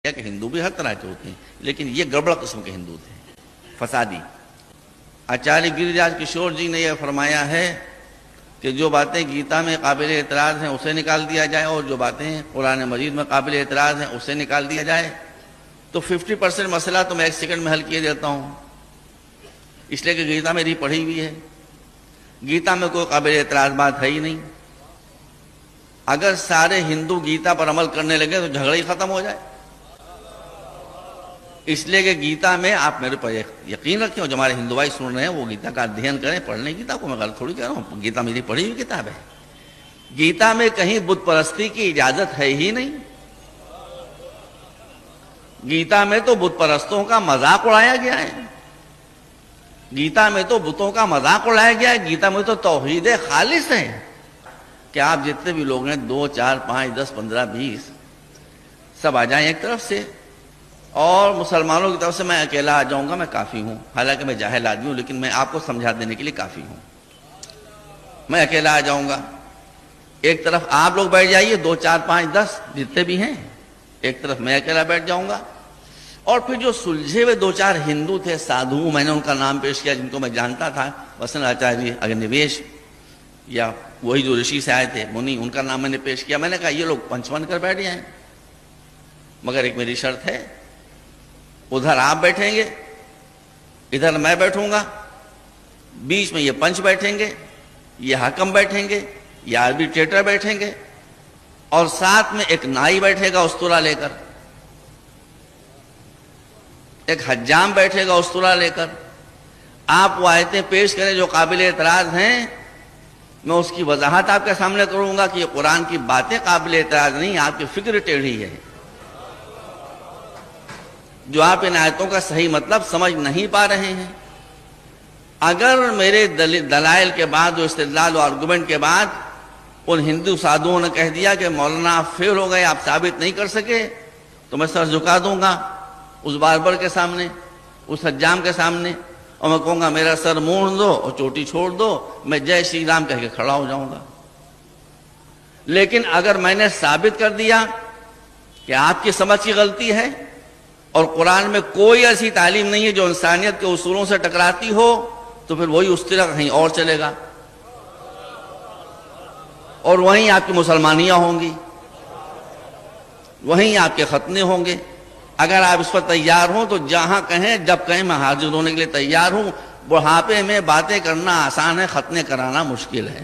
کہ ہندو بھی ہر طرح کے ہوتے ہیں، لیکن یہ گڑبڑ قسم کے ہندو تھے، فسادی۔ آچاریہ گری راج کشور جی نے یہ فرمایا ہے کہ جو باتیں گیتا میں قابل اعتراض ہیں اسے نکال دیا جائے، اور جو باتیں قرآن مجید میں قابل اعتراض ہیں اسے نکال دیا جائے، تو 50% مسئلہ تو میں 1 سیکنڈ میں حل کیے دیتا ہوں، اس لیے کہ گیتا میری پڑھی ہوئی ہے، گیتا میں کوئی قابل اعتراض بات ہے ہی نہیں۔ اگر سارے ہندو گیتا پر عمل کرنے لگے تو جھگڑا ہی ختم ہو جائے، اس لیے کہ گیتا میں آپ میرے پر یقین رکھیں، اور جو ہمارے ہندو بھائی سن رہے ہیں وہ گیتا کا ادھین کریں، پڑھ لیں گیتا کو، میں غلط تھوڑی کہہ رہا ہوں، گیتا میری پڑھی ہوئی کتاب ہے۔ گیتا میں کہیں بت پرستی کی اجازت ہے ہی نہیں، گیتا میں تو بت پرستوں کا مذاق اڑایا گیا ہے، گیتا میں تو بتوں کا مذاق اڑایا گیا ہے، گیتا میں تو توحید خالص ہے کہ آپ جتنے بھی لوگ ہیں 2 4 5 10 15 20 سب آ جائیں ایک طرف سے، اور مسلمانوں کی طرف سے میں اکیلا آ جاؤں گا، میں کافی ہوں، حالانکہ میں جاہل آدمی ہوں، لیکن میں آپ کو سمجھا دینے کے لیے کافی ہوں، میں اکیلا آ جاؤں گا، ایک طرف آپ لوگ بیٹھ جائیے 2 4 5 10 جتنے بھی ہیں، ایک طرف میں اکیلا بیٹھ جاؤں گا، اور پھر جو سلجھے ہوئے 2 4 ہندو تھے سادھو، میں نے ان کا نام پیش کیا جن کو میں جانتا تھا، وسن آچاریہ اگنیویش یا وہی جو رشی سے آئے تھے منی، ان کا نام میں نے پیش کیا، میں نے کہا یہ لوگ پنچ بن کر بیٹھ جائیں، مگر ایک میری شرط ہے، ادھر آپ بیٹھیں گے، ادھر میں بیٹھوں گا، بیچ میں یہ پنچ بیٹھیں گے، یہ حکم بیٹھیں گے، یہ آربیٹریٹر بیٹھیں گے، اور ساتھ میں ایک نائی بیٹھے گا استورا لے کر، ایک حجام بیٹھے گا استورا لے کر، آپ وہ آیتیں پیش کریں جو قابل اعتراض ہیں، میں اس کی وضاحت آپ کے سامنے کروں گا کہ یہ قرآن کی باتیں قابل اعتراض نہیں، آپ کی فکر ٹیڑھی ہے، جو آپ ان آیتوں کا صحیح مطلب سمجھ نہیں پا رہے ہیں۔ اگر میرے دلائل کے بعد، جو استدلال و آرگومنٹ کے بعد ان ہندو سادھوؤں نے کہہ دیا کہ مولانا آپ فیل ہو گئے، آپ ثابت نہیں کر سکے، تو میں سر جھکا دوں گا اس باربر کے سامنے، اس حجام کے سامنے، اور میں کہوں گا میرا سر مونڈ دو اور چوٹی چھوڑ دو، میں جے شری رام کہہ کے کھڑا ہو جاؤں گا۔ لیکن اگر میں نے ثابت کر دیا کہ آپ کی سمجھ کی غلطی ہے، اور قرآن میں کوئی ایسی تعلیم نہیں ہے جو انسانیت کے اصولوں سے ٹکراتی ہو، تو پھر وہی اس طرح کہیں اور چلے گا، اور وہیں آپ کی مسلمانیاں ہوں گی، وہیں آپ کے ختنے ہوں گے۔ اگر آپ اس پر تیار ہوں تو جہاں کہیں جب کہیں میں حاضر ہونے کے لیے تیار ہوں۔ بڑھاپے میں باتیں کرنا آسان ہے، ختنے کرانا مشکل ہے۔